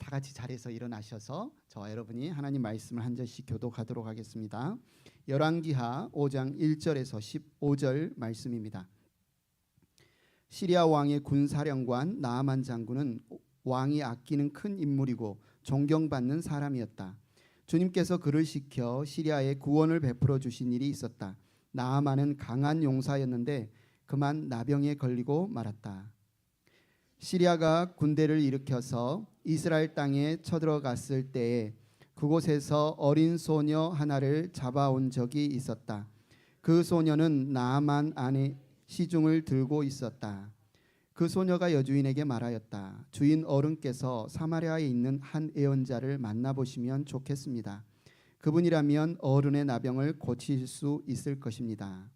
다 같이 자리에서 일어나셔서 저와 여러분이 하나님 말씀을 한 절씩 교독하도록 하겠습니다. 열왕기하 5장 1절에서 15절 말씀입니다. 시리아 왕의 군사령관 나아만 장군은 왕이 아끼는 큰 인물이고 존경받는 사람이었다. 주님께서 그를 시켜 시리아에 구원을 베풀어 주신 일이 있었다. 나아만은 강한 용사였는데 그만 나병에 걸리고 말았다. 시리아가 군대를 일으켜서 이스라엘 땅에 쳐들어갔을 때에 그곳에서 어린 소녀 하나를 잡아온 적이 있었다. 그 소녀는 나아만 안에 시중을 들고 있었다. 그 소녀가 여주인에게 말하였다. 주인 어른께서 사마리아에 있는 한 예언자를 만나보시면 좋겠습니다. 그분이라면 어른의 나병을 고칠 수 있을 것입니다.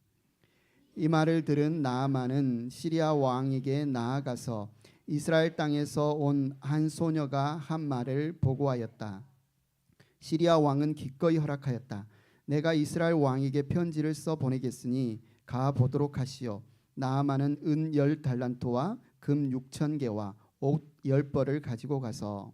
이 말을 들은 나아만은 시리아 왕에게 나아가서 이스라엘 땅에서 온 한 소녀가 한 말을 보고하였다. 시리아 왕은 기꺼이 허락하였다. 내가 이스라엘 왕에게 편지를 써 보내겠으니 가 보도록 하시오. 나아만은 은 10달란트와 금 6,000개와 옷 10벌을 가지고 가서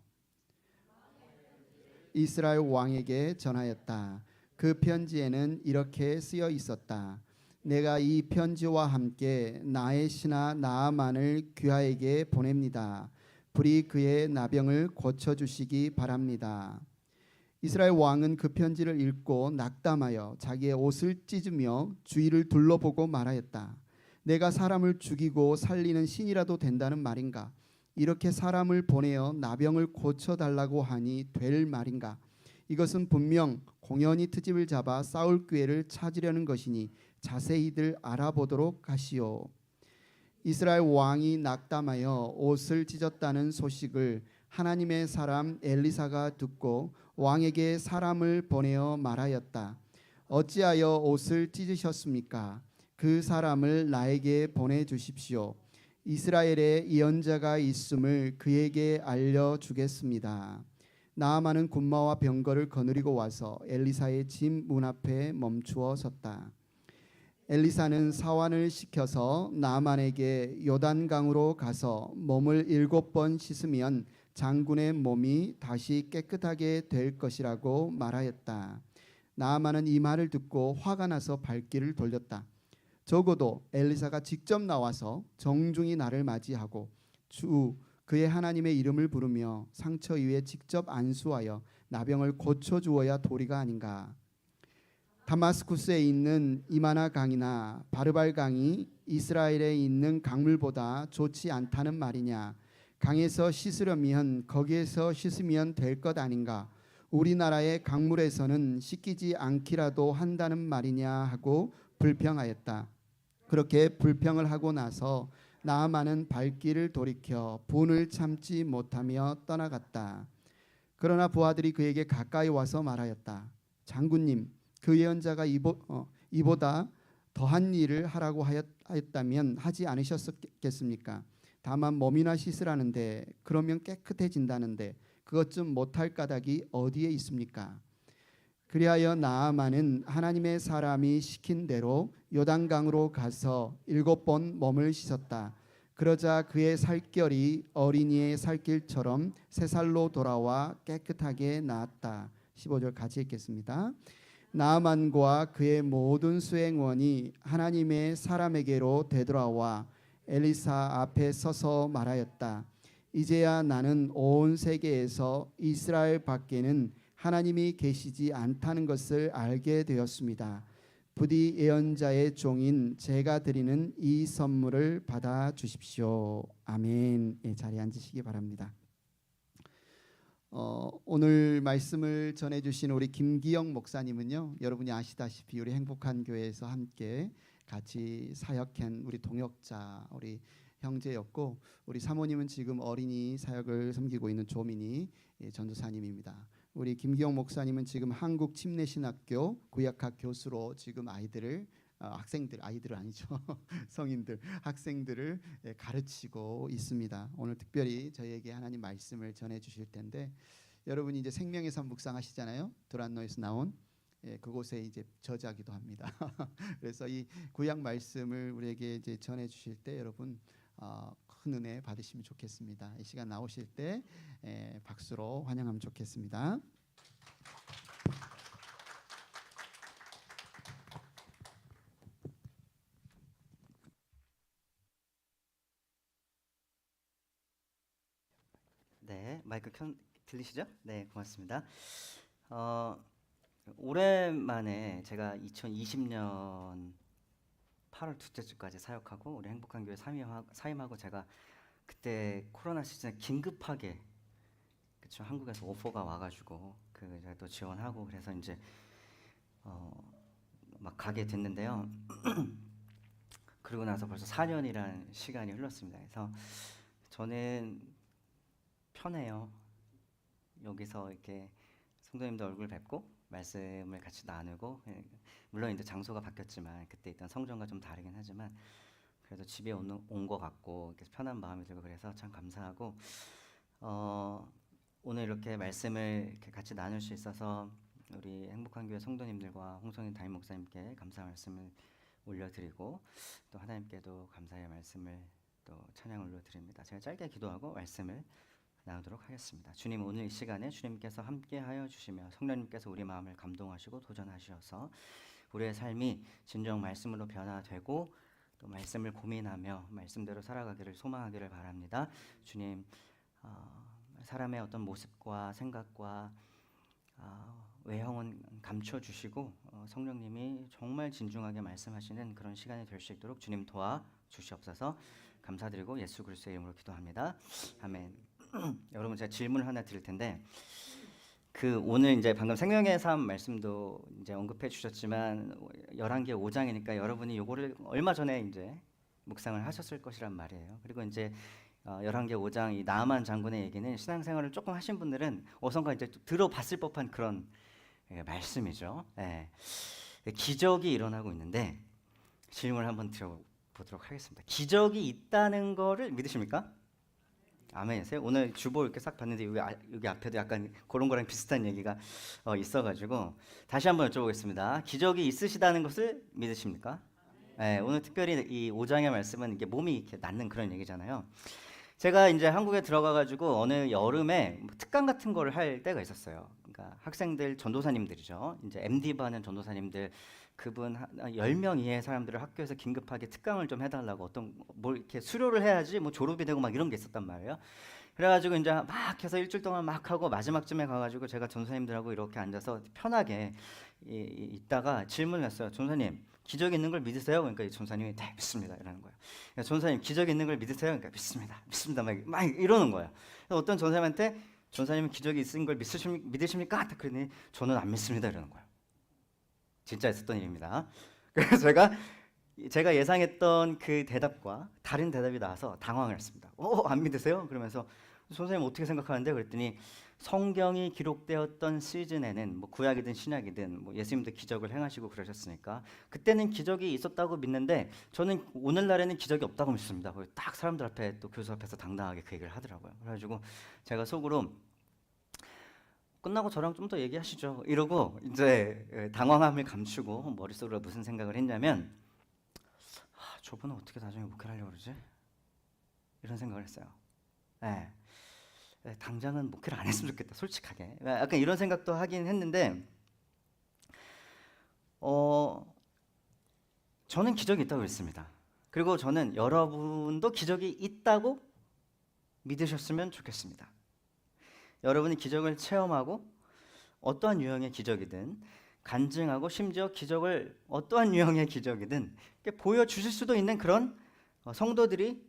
이스라엘 왕에게 전하였다. 그 편지에는 이렇게 쓰여 있었다. 내가 이 편지와 함께 나의 신하 나아만을 귀하에게 보냅니다. 불이 그의 나병을 고쳐주시기 바랍니다. 이스라엘 왕은 그 편지를 읽고 낙담하여 자기의 옷을 찢으며 주위를 둘러보고 말하였다. 내가 사람을 죽이고 살리는 신이라도 된다는 말인가? 이렇게 사람을 보내어 나병을 고쳐달라고 하니 될 말인가? 이것은 분명 공연히 트집을 잡아 싸울 기회를 찾으려는 것이니 자세히들 알아보도록 하시오. 이스라엘 왕이 낙담하여 옷을 찢었다는 소식을 하나님의 사람 엘리사가 듣고 왕에게 사람을 보내어 말하였다. 어찌하여 옷을 찢으셨습니까? 그 사람을 나에게 보내주십시오. 이스라엘에 예언자가 있음을 그에게 알려주겠습니다. 나아만은 군마와 병거를 거느리고 와서 엘리사의 집 문 앞에 멈추어 섰다. 엘리사는 사환을 시켜서 나아만에게 요단강으로 가서 몸을 7번 씻으면 장군의 몸이 다시 깨끗하게 될 것이라고 말하였다. 나아만은 이 말을 듣고 화가 나서 발길을 돌렸다. 적어도 엘리사가 직접 나와서 정중히 나를 맞이하고 주 그의 하나님의 이름을 부르며 상처 위에 직접 안수하여 나병을 고쳐주어야 도리가 아닌가. 다마스쿠스에 있는 이마나 강이나 바르발 강이 이스라엘에 있는 강물보다 좋지 않다는 말이냐. 강에서 씻으려면 거기에서 씻으면 될 것 아닌가. 우리나라의 강물에서는 씻기지 않기라도 한다는 말이냐 하고 불평하였다. 그렇게 불평을 하고 나서 나아만은 발길을 돌이켜 분을 참지 못하며 떠나갔다. 그러나 부하들이 그에게 가까이 와서 말하였다. 장군님, 그 예언자가 이보다 더한 일을 하라고 하였다면 하지 않으셨겠습니까? 다만 몸이나 씻으라는데 그러면 깨끗해진다는데 그것 좀 못할 까닭이 어디에 있습니까? 그리하여 나아만은 하나님의 사람이 시킨 대로 요단강으로 가서 7번 몸을 씻었다. 그러자 그의 살결이 어린이의 살길처럼 새 살로 돌아와 깨끗하게 나았다. 15절 같이 읽겠습니다. 나아만과 그의 모든 수행원이 하나님의 사람에게로 되돌아와 엘리사 앞에 서서 말하였다. 이제야 나는 온 세계에서 이스라엘 밖에는 하나님이 계시지 않다는 것을 알게 되었습니다. 부디 예언자의 종인 제가 드리는 이 선물을 받아 주십시오. 아멘. 예, 자리에 앉으시기 바랍니다. 오늘 말씀을 전해주신 우리 김기영 목사님은요, 여러분이 아시다시피 우리 행복한 교회에서 함께 같이 사역한 우리 동역자, 우리 형제였고, 우리 사모님은 지금 어린이 사역을 섬기고 있는 조민희 전도사님입니다. 우리 김기영 목사님은 지금 한국 침례신학교 구약학 교수로 지금 아이들을 아이들은 아니죠. 성인들, 학생들을 가르치고 있습니다. 오늘 특별히 저희에게 하나님 말씀을 전해 주실 텐데, 여러분이 이제 생명의 산 묵상하시잖아요. 두란노에서 나온 그곳에 이제 저자기도 합니다. 그래서 이 구약 말씀을 우리에게 이제 전해 주실 때 여러분 큰 은혜 받으시면 좋겠습니다. 이 시간 나오실 때 박수로 환영하면 좋겠습니다. 네, 마이크 들리시죠? 네, 고맙습니다. 어, 오랜만에 제가 2020년 8월 둘째 주까지 사역하고 우리 행복한 교회 사임하고 제가 그때 코로나 시즌에 긴급하게 그쵸 한국에서 오퍼가 와가지고 그 제가 또 지원하고 그래서 이제 막 가게 됐는데요. 그러고 나서 벌써 4년이라는 시간이 흘렀습니다. 그래서 저는 편해요. 여기서 이렇게 성도님들 얼굴 뵙고 말씀을 같이 나누고 물론 이제 장소가 바뀌었지만 그때 있던 성전과 좀 다르긴 하지만 그래도 집에 온 것 같고 편한 마음이 들고 그래서 참 감사하고 오늘 이렇게 말씀을 이렇게 같이 나눌 수 있어서 우리 행복한 교회 성도님들과 홍성인 담임 목사님께 감사 말씀을 올려드리고 또 하나님께도 감사의 말씀을 또 찬양 올려드립니다. 제가 짧게 기도하고 말씀을 나누도록 하겠습니다. 주님, 오늘 이 시간에 주님께서 함께하여 주시며 성령님께서 우리 마음을 감동하시고 도전하셔서 우리의 삶이 진정 말씀으로 변화되고 또 말씀을 고민하며 말씀대로 살아가기를 소망하기를 바랍니다. 주님, 사람의 어떤 모습과 생각과 외형은 감춰주시고 성령님이 정말 진중하게 말씀하시는 그런 시간이 될 수 있도록 주님 도와주시옵소서. 감사드리고 예수 그리스도의 이름으로 기도합니다. 아멘. 여러분, 제가 질문을 하나 드릴 텐데 오늘 이제 방금 생명의 삶 말씀도 이제 언급해 주셨지만 열왕기 5장이니까 여러분이 요거를 얼마 전에 이제 묵상을 하셨을 것이란 말이에요. 그리고 이제 열왕기 5장 이 나아만 장군의 얘기는 신앙생활을 조금 하신 분들은 어선가 이제 들어봤을 법한 그런 말씀이죠. 예. 기적이 일어나고 있는데 질문을 한번 드려보도록 하겠습니다. 기적이 있다는 거를 믿으십니까? 아멘이세요? 오늘 주보 이렇게 싹 봤는데 여기 앞에도 약간 그런 거랑 비슷한 얘기가 있어가지고 다시 한번 여쭤보겠습니다. 기적이 있으시다는 것을 믿으십니까? 네, 오늘 특별히 이 5장의 말씀은 이게 몸이 이렇게 낫는 그런 얘기잖아요. 제가 이제 한국에 들어가가지고 어느 여름에 특강 같은 거를 할 때가 있었어요. 그러니까 학생들 전도사님들이죠. 이제 MD 하는 전도사님들 그분 10명 이하의 사람들을 학교에서 긴급하게 특강을 좀 해달라고 어떤 뭘 이렇게 수료를 해야지 뭐 졸업이 되고 막 이런 게 있었단 말이에요. 그래가지고 이제 막 해서 일주일 동안 막 하고 마지막쯤에 가가지고 제가 전도사님들하고 이렇게 앉아서 편하게 있다가 질문을 했어요. 전도사님, 기적이 있는 걸 믿으세요? 그러니까 이 전도사님이 네, 믿습니다 이러는 거예요. 그러니까 전도사님, 기적이 있는 걸 믿으세요? 그러니까 믿습니다 막 이러는 거예요. 어떤 전도사님한테 전도사님은 기적이 있는 걸 믿으십니까? 그러니 저는 안 믿습니다 이러는 거예요. 진짜 있었던 일입니다. 그래서 제가 예상했던 그 대답과 다른 대답이 나와서 당황을 했습니다. 안 믿으세요? 그러면서 선생님 어떻게 생각하는데? 그랬더니 성경이 기록되었던 시즌에는 뭐 구약이든 신약이든 뭐 예수님도 기적을 행하시고 그러셨으니까 그때는 기적이 있었다고 믿는데 저는 오늘날에는 기적이 없다고 믿습니다. 딱 사람들 앞에 또 교수 앞에서 당당하게 그 얘기를 하더라고요. 그래가지고 제가 속으로 끝나고 저랑 좀 더 얘기하시죠 이러고 이제 당황함을 감추고 머릿속으로 무슨 생각을 했냐면 저분은 어떻게 나중에 목회를 하려고 그러지? 이런 생각을 했어요. 네. 당장은 목회를 안 했으면 좋겠다 솔직하게 약간 이런 생각도 하긴 했는데 저는 기적이 있다고 믿습니다. 그리고 저는 여러분도 기적이 있다고 믿으셨으면 좋겠습니다. 여러분이 기적을 체험하고 어떠한 유형의 기적이든 간증하고 심지어 기적을 어떠한 유형의 기적이든 보여주실 수도 있는 그런 성도들이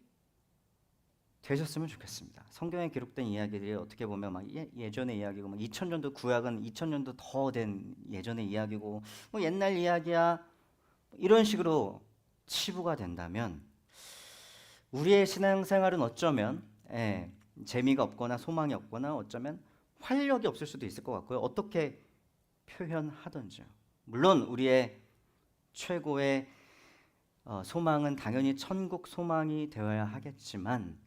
되셨으면 좋겠습니다. 성경에 기록된 이야기들이 어떻게 보면 막 예전의 이야기고 막 2000년도 구약은 2000년도 더 된 예전의 이야기고 뭐 옛날 이야기야 이런 식으로 치부가 된다면 우리의 신앙생활은 어쩌면 재미가 없거나 소망이 없거나 어쩌면 활력이 없을 수도 있을 것 같고요. 어떻게 표현하든지요. 물론 우리의 최고의 소망은 당연히 천국 소망이 되어야 하겠지만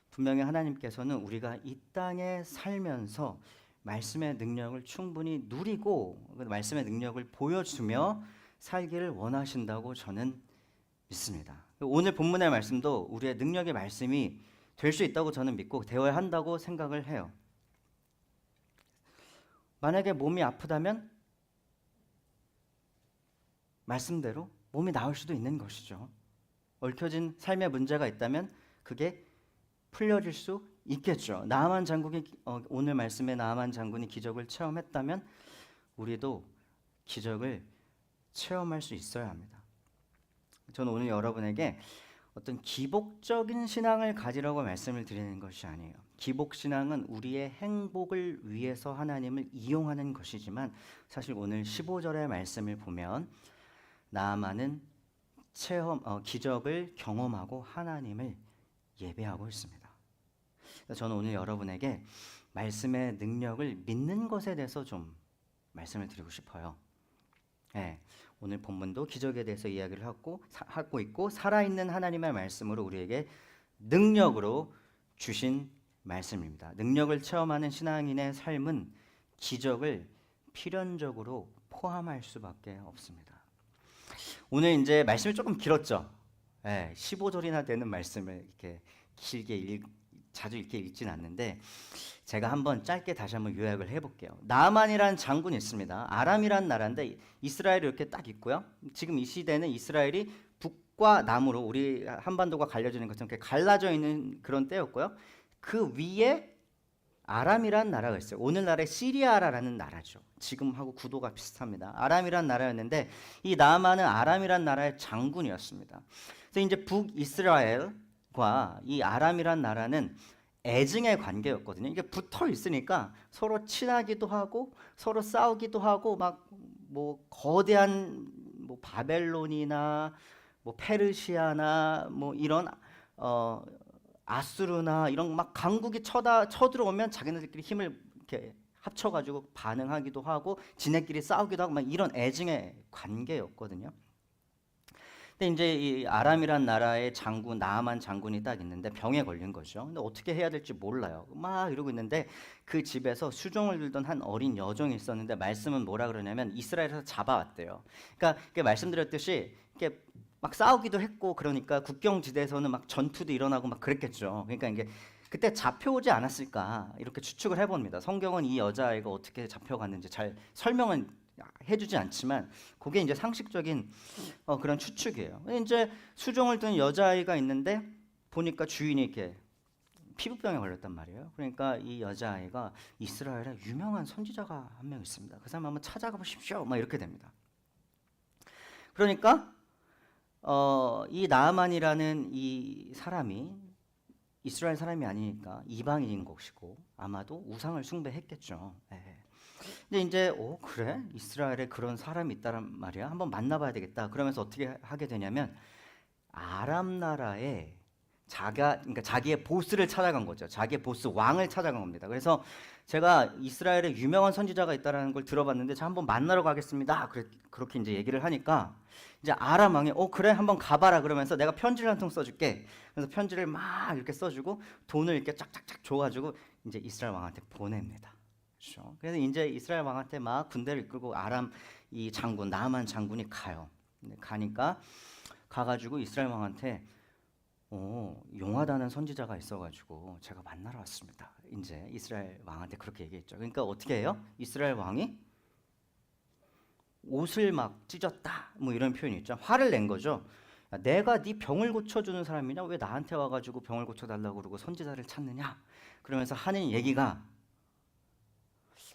분명히 하나님께서는 우리가 이 땅에 살면서 말씀의 능력을 충분히 누리고 그 말씀의 능력을 보여주며 살기를 원하신다고 저는 믿습니다. 오늘 본문의 말씀도 우리의 능력의 말씀이 될 수 있다고 저는 믿고 되어야 한다고 생각을 해요. 만약에 몸이 아프다면 말씀대로 몸이 나을 수도 있는 것이죠. 얽혀진 삶의 문제가 있다면 그게 풀려질 수 있겠죠. 나아만 장군이 오늘 말씀에 나아만 장군이 기적을 체험했다면 우리도 기적을 체험할 수 있어야 합니다. 저는 오늘 여러분에게 어떤 기복적인 신앙을 가지라고 말씀을 드리는 것이 아니에요. 기복 신앙은 우리의 행복을 위해서 하나님을 이용하는 것이지만 사실 오늘 15절의 말씀을 보면 나아만은 기적을 경험하고 하나님을 예배하고 있습니다. 저는 오늘 여러분에게 말씀의 능력을 믿는 것에 대해서 좀 말씀을 드리고 싶어요. 네, 오늘 본문도 기적에 대해서 이야기를 하고 있고 살아있는 하나님의 말씀으로 우리에게 능력으로 주신 말씀입니다. 능력을 체험하는 신앙인의 삶은 기적을 필연적으로 포함할 수밖에 없습니다. 오늘 이제 말씀이 조금 길었죠. 15절이나 되는 말씀을 이렇게 길게 자주 이렇게 읽진 않는데 제가 한번 짧게 다시 한번 요약을 해볼게요. 나아만이라는 장군이 있습니다. 아람이라는 나라인데 이스라엘이 이렇게 딱 있고요. 지금 이 시대는 이스라엘이 북과 남으로 우리 한반도가 갈려지는 것처럼 이렇게 갈라져 있는 그런 때였고요. 그 위에 아람이라는 나라가 있어요. 오늘날의 시리아라는 나라죠. 지금하고 구도가 비슷합니다. 아람이라는 나라였는데 이 나아만은 아람이라는 나라의 장군이었습니다. 그래서 이제 북이스라엘과 이 아람이라는 나라는 애증의 관계였거든요. 이게 붙어 있으니까 서로 친하기도 하고 서로 싸우기도 하고 막 뭐 거대한 뭐 바벨론이나 뭐 페르시아나 뭐 이런 아수르나 이런 막 강국이 쳐들어오면 자기네들끼리 힘을 이렇게 합쳐가지고 반응하기도 하고 지네끼리 싸우기도 하고 막 이런 애증의 관계였거든요. 근데 이제 이 아람이란 나라의 장군 나아만 장군이 딱 있는데 병에 걸린 거죠. 근데 어떻게 해야 될지 몰라요. 막 이러고 있는데 그 집에서 수종을 들던 한 어린 여종이 있었는데 말씀은 뭐라 그러냐면 이스라엘에서 잡아왔대요. 그러니까 말씀드렸듯이 이렇게 막 싸우기도 했고 그러니까 국경지대에서는 막 전투도 일어나고 막 그랬겠죠. 그러니까 이게 그때 잡혀오지 않았을까 이렇게 추측을 해봅니다. 성경은 이 여자아이가 어떻게 잡혀갔는지 잘 설명은 해주지 않지만 그게 이제 상식적인 그런 추측이에요. 이제 수종을 든 여자아이가 있는데 보니까 주인이 이렇게 피부병에 걸렸단 말이에요. 그러니까 이 여자아이가 이스라엘에 유명한 선지자가 한 명 있습니다. 그 사람 한번 찾아가 보십시오. 막 이렇게 됩니다. 그러니까 이 나아만이라는 이 사람이 이스라엘 사람이 아니니까 이방인인 것이고 아마도 우상을 숭배했겠죠. 근데 이제 그래? 이스라엘에 그런 사람이 있다란 말이야. 한번 만나봐야 되겠다. 그러면서 어떻게 하게 되냐면 아람 나라에 그러니까 자기의 보스를 찾아간 거죠. 자기의 보스 왕을 찾아간 겁니다. 그래서 제가 이스라엘에 유명한 선지자가 있다라는 걸 들어봤는데 저 한번 만나러 가겠습니다. 그렇게 이제 얘기를 하니까 이제 아람 왕이 그래 한번 가봐라 그러면서 내가 편지를 한 통 써줄게. 그래서 편지를 막 이렇게 써주고 돈을 이렇게 쫙쫙쫙 줘가지고 이제 이스라엘 왕한테 보냅니다. 그렇죠? 그래서 이제 이스라엘 왕한테 막 군대를 이끌고 아람 이 장군 나아만 장군이 가요. 가니까 가가지고 이스라엘 왕한테 용하다는 선지자가 있어가지고 제가 만나러 왔습니다. 이제 이스라엘 왕한테 그렇게 얘기했죠. 그러니까 어떻게 해요? 이스라엘 왕이 옷을 막 찢었다 뭐 이런 표현이 있죠. 화를 낸 거죠. 야, 내가 네 병을 고쳐주는 사람이냐? 왜 나한테 와가지고 병을 고쳐달라고 그러고 선지자를 찾느냐? 그러면서 하는 얘기가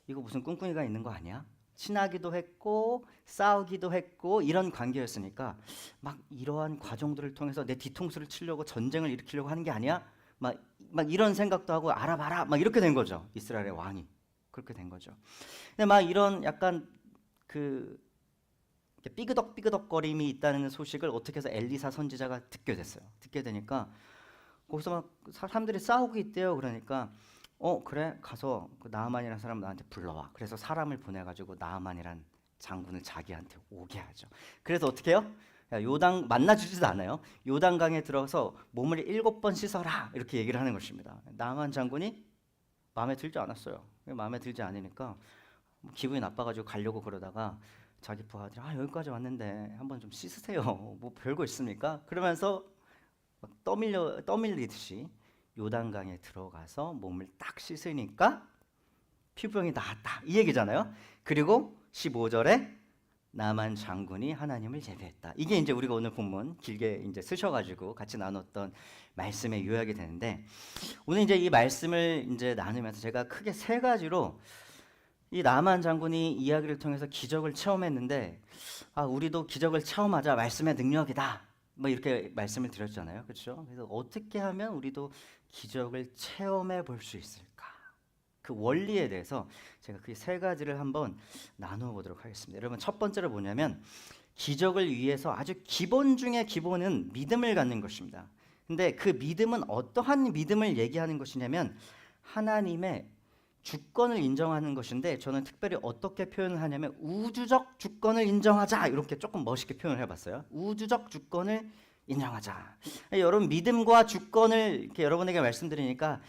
이거 무슨 꿍꿍이가 있는 거 아니야? 친하기도 했고 싸우기도 했고 이런 관계였으니까 막 이러한 과정들을 통해서 내 뒤통수를 치려고 전쟁을 일으키려고 하는 게 아니야? 막 이런 생각도 하고 알아봐라 막 이렇게 된 거죠. 이스라엘의 왕이 그렇게 된 거죠. 근데 막 이런 약간 그 삐그덕삐그덕거림이 있다는 소식을 어떻게 해서 엘리사 선지자가 듣게 됐어요. 듣게 되니까 거기서 막 사람들이 싸우고 있대요. 그러니까 그래 가서 그 나아만이라는 사람 나한테 불러와. 그래서 사람을 보내가지고 나아만이란 장군을 자기한테 오게 하죠. 그래서 어떻게 해요? 요단 만나주지도 않아요. 요단강에 들어서 몸을 7번 씻어라 이렇게 얘기를 하는 것입니다. 나아만 장군이 마음에 들지 않았어요. 마음에 들지 않으니까 기분이 나빠가지고 가려고 그러다가 자기 부하들이 여기까지 왔는데 한번 좀 씻으세요. 뭐 별거 있습니까? 그러면서 막 떠밀리듯이 요단강에 들어가서 몸을 딱 씻으니까 피부병이 나았다 이 얘기잖아요. 그리고 15절에 나만 장군이 하나님을 예배했다. 이게 이제 우리가 오늘 본문 길게 이제 쓰셔가지고 같이 나눴던 말씀의 요약이 되는데, 오늘 이제 이 말씀을 이제 나누면서 제가 크게 세 가지로 이 나만 장군이 이야기를 통해서 기적을 체험했는데, 우리도 기적을 체험하자, 말씀의 능력이다, 뭐 이렇게 말씀을 드렸잖아요, 그렇죠? 그래서 어떻게 하면 우리도 기적을 체험해 볼 수 있을까? 그 원리에 대해서 제가 그 세 가지를 한번 나누어 보도록 하겠습니다. 여러분, 첫 번째로 뭐냐면 기적을 위해서 아주 기본 중에 기본은 믿음을 갖는 것입니다. 근데 그 믿음은 어떠한 믿음을 얘기하는 것이냐면 하나님의 주권을 인정하는 것인데, 저는 특별히 어떻게 표현을 하냐면 우주적 주권을 인정하자, 이렇게 조금 멋있게 표현을 해봤어요. 우주적 주권을 인정하자. 여러분, 믿음과 주권을 이렇게 여러분에게 말씀드리니까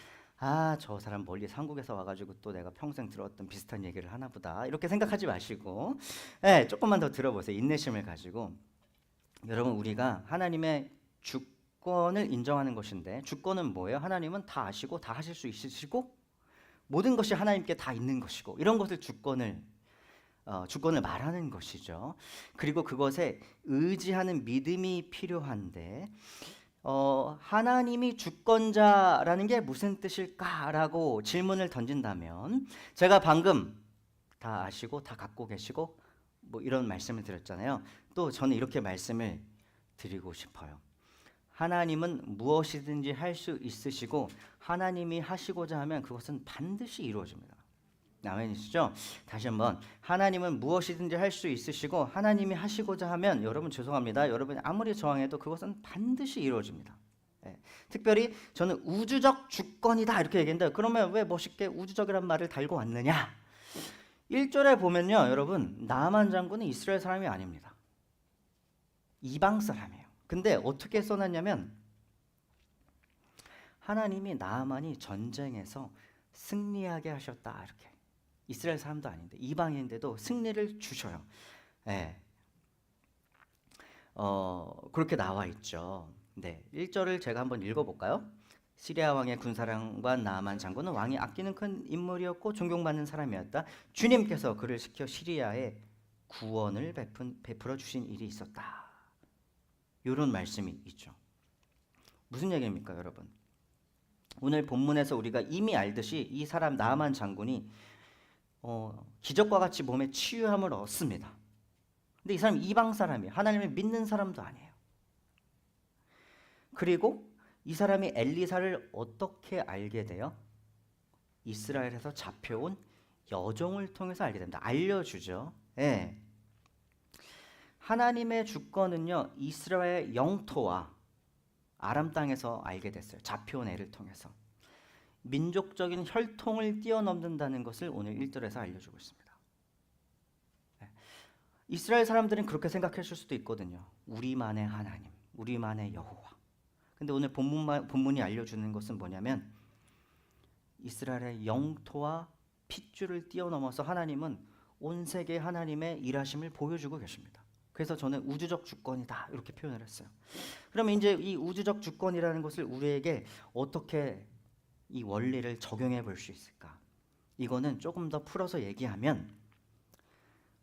저 사람 멀리 한국에서 와가지고 또 내가 평생 들었던 비슷한 얘기를 하나 보다, 이렇게 생각하지 마시고 조금만 더 들어보세요. 인내심을 가지고. 여러분, 우리가 하나님의 주권을 인정하는 것인데, 주권은 뭐예요? 하나님은 다 아시고 다 하실 수 있으시고 모든 것이 하나님께 다 있는 것이고, 이런 것을 주권을 말하는 것이죠. 그리고 그것에 의지하는 믿음이 필요한데, 하나님이 주권자라는 게 무슨 뜻일까라고 질문을 던진다면, 제가 방금 다 아시고 다 갖고 계시고 뭐 이런 말씀을 드렸잖아요. 또 저는 이렇게 말씀을 드리고 싶어요. 하나님은 무엇이든지 할 수 있으시고 하나님이 하시고자 하면 그것은 반드시 이루어집니다. 아멘이시죠? 다시 한번, 하나님은 무엇이든지 할 수 있으시고 하나님이 하시고자 하면, 여러분 죄송합니다, 여러분이 아무리 저항해도 그것은 반드시 이루어집니다. 특별히 저는 우주적 주권이다 이렇게 얘기했는데, 그러면 왜 멋있게 우주적이란 말을 달고 왔느냐? 1절에 보면요, 여러분, 나만 장군은 이스라엘 사람이 아닙니다. 이방 사람이에요. 근데 어떻게 써놨냐면, 하나님이 나만이 전쟁에서 승리하게 하셨다, 이렇게. 이스라엘 사람도 아닌데 이방인인데도 승리를 주셔요. 그렇게 나와 있죠. 네, 1절을 제가 한번 읽어볼까요? 시리아 왕의 군사령관 나아만 장군은 왕이 아끼는 큰 인물이었고 존경받는 사람이었다. 주님께서 그를 시켜 시리아에 구원을 베풀어 주신 일이 있었다. 이런 말씀이 있죠. 무슨 얘기입니까, 여러분? 오늘 본문에서 우리가 이미 알듯이 이 사람 나아만 장군이 기적과 같이 몸에 치유함을 얻습니다. 근데 이 사람 이방 사람이에요. 하나님을 믿는 사람도 아니에요. 그리고 이 사람이 엘리사를 어떻게 알게 돼요? 이스라엘에서 잡혀온 여종을 통해서 알게 됩니다. 알려주죠. 하나님의 주권은요, 이스라엘 영토와 아람 땅에서 알게 됐어요. 잡혀온 애를 통해서. 민족적인 혈통을 뛰어넘는다는 것을 오늘 1절에서 알려주고 있습니다. 이스라엘 사람들은 그렇게 생각했을 수도 있거든요. 우리만의 하나님, 우리만의 여호와. 근데 오늘 본문이 알려주는 것은 뭐냐면, 이스라엘의 영토와 핏줄을 뛰어넘어서 하나님은 온 세계 하나님의 일하심을 보여주고 계십니다. 그래서 저는 우주적 주권이다 이렇게 표현을 했어요. 그러면 이제 이 우주적 주권이라는 것을 우리에게 어떻게 이 원리를 적용해 볼 수 있을까? 이거는 조금 더 풀어서 얘기하면,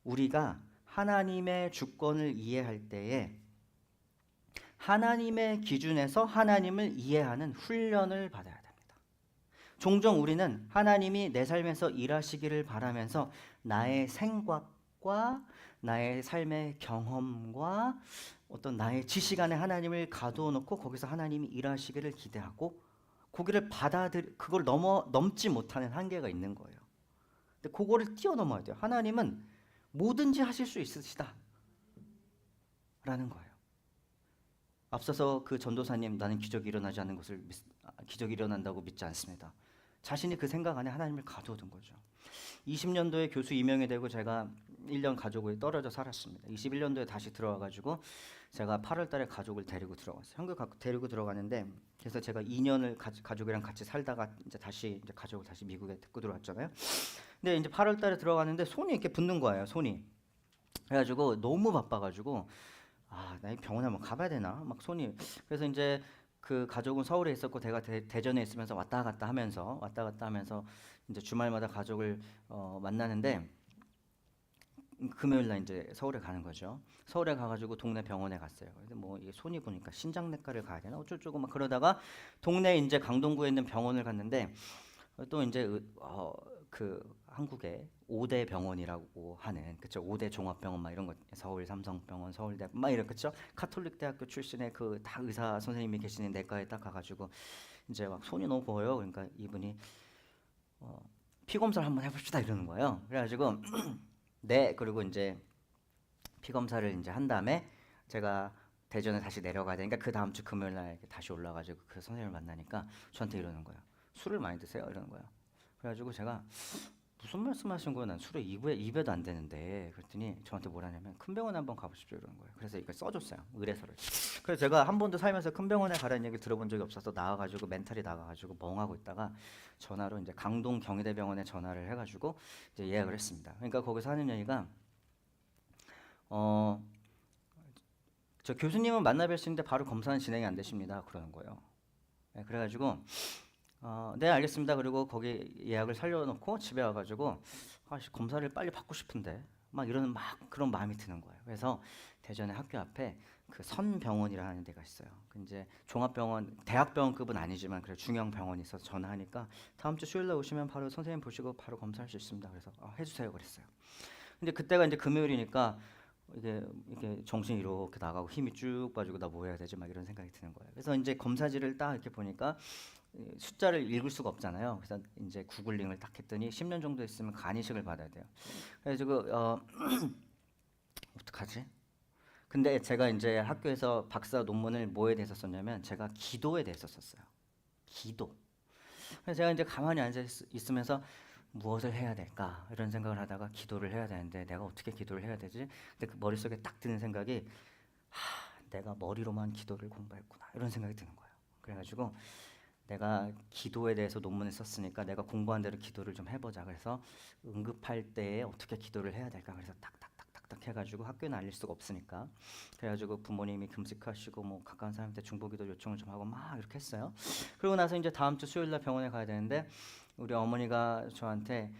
우리가 하나님의 주권을 이해할 때에 하나님의 기준에서 하나님을 이해하는 훈련을 받아야 됩니다. 종종 우리는 하나님이 내 삶에서 일하시기를 바라면서 나의 생각과 나의 삶의 경험과 어떤 나의 지식 안에 하나님을 가두어 놓고 거기서 하나님이 일하시기를 기대하고 그걸 넘지 못하는 한계가 있는 거예요. 근데 그거를 뛰어넘어야 돼요. 하나님은 뭐든지 하실 수 있으시다 라는 거예요. 앞서서 그 전도사님, 나는 기적이 일어나지 않는 것을 기적이 일어난다고 믿지 않습니다. 자신이 그 생각 안에 하나님을 가두어둔 거죠. 20년도에 교수 임명이 되고 제가 1년 가족을 떨어져 살았습니다. 21년도에 다시 들어와가지고 제가 8월 달에 가족을 데리고 들어갔어요. 한국 데리고 들어가는데, 그래서 제가 2년을 가족이랑 같이 살다가 이제 가족을 다시 미국에 데리고 들어왔잖아요. 근데 이제 8월 달에 들어가는데 손이 이렇게 붓는 거예요, 손이. 그래가지고 너무 바빠가지고 나 병원에 한번 가봐야 되나? 막 손이. 그래서 이제 그 가족은 서울에 있었고 제가 대전에 있으면서 왔다 갔다 하면서 이제 주말마다 가족을 만나는데 금요일 날 이제 서울에 가는 거죠. 서울에 가가지고 동네 병원에 갔어요. 근데 뭐 이게 손이 보니까 신장내과를 가야 되나 어쩌고저쩌고 막 그러다가 동네 이제 강동구에 있는 병원을 갔는데 또 이제 그 한국의 5대 병원이라고 하는 그쵸 5대 종합병원 막 이런 거 서울 삼성병원 서울대 막 이런 그쵸 카톨릭 대학교 출신의 그 다 의사 선생님이 계시는 내과에 딱 가가지고 이제 막 손이 너무 보여요. 그러니까 이분이 피 검사를 한번 해봅시다 이러는 거예요. 그래가지고 네 그리고 이제 피 검사를 이제 한 다음에 제가 대전에 다시 내려가야 되니까 그 다음 주 금요일 날 이렇게 다시 올라가지고 그 선생님을 만나니까 저한테 이러는 거예요. 술을 많이 드세요? 이러는 거예요. 그래가지고 제가 무슨 말씀하신 거예요? 난 술에 2배도 안 되는데 그랬더니 저한테 뭐라냐면 큰 병원에 한번 가보십시오 이러는 거예요. 그래서 이걸 써줬어요. 의뢰서를. 그래서 제가 한 번도 살면서 큰 병원에 가라는 얘기 들어본 적이 없어서 나와가지고 멘탈이 나가가지고 멍하고 있다가 전화로 이제 강동 경희대병원에 전화를 해가지고 이제 예약을 했습니다. 그러니까 거기서 하는 얘기가 저 교수님은 만나 뵐 수 있는데 바로 검사는 진행이 안 되십니다. 그러는 거예요. 네, 그래가지고 네 알겠습니다. 그리고 거기 예약을 살려놓고 집에 와가지고 검사를 빨리 받고 싶은데 막 이러는 막 그런 마음이 드는 거예요. 그래서 대전의 학교 앞에 그 선병원이라는 데가 있어요. 그 이제 종합병원 대학병원급은 아니지만 그래 중형 병원이 있어서 전화하니까 다음 주 수요일 날 오시면 바로 선생님 보시고 바로 검사할 수 있습니다. 그래서 해주세요 그랬어요. 근데 그때가 이제 금요일이니까 이게 정신이 이렇게 나가고 힘이 쭉 빠지고 나 뭐 해야 되지 막 이런 생각이 드는 거예요. 그래서 이제 검사지를 딱 이렇게 보니까 숫자를 읽을 수가 없잖아요. 그래서 이제 구글링을 딱 했더니 10년 정도 있으면 간이식을 받아야 돼요. 그래가지고 어떡하지? 근데 제가 이제 학교에서 박사 논문을 뭐에 대해서 썼냐면 제가 기도에 대해서 썼어요. 기도. 그래서 제가 이제 가만히 앉아 있으면서 무엇을 해야 될까 이런 생각을 하다가 기도를 해야 되는데 내가 어떻게 기도를 해야 되지? 근데 그 머릿속에 딱 드는 생각이 내가 머리로만 기도를 공부했구나 이런 생각이 드는 거예요. 그래가지고 내가 기도에 대해서 논문을 썼으니까 내가 공부한 대로 기도를 좀 해보자. 그래서 응급할 때에 어떻게 기도를 해야 될까? 그래서 딱딱딱딱딱 해가지고 학교는 알릴 수가 없으니까 그래가지고 부모님이 금식하시고 뭐 가까운 사람한테 중보기도 요청을 좀 하고 막 이렇게 했어요. 그리고 나서 이제 다음 주 수요일 날 병원에 가야 되는데 우리 어머니가 저한테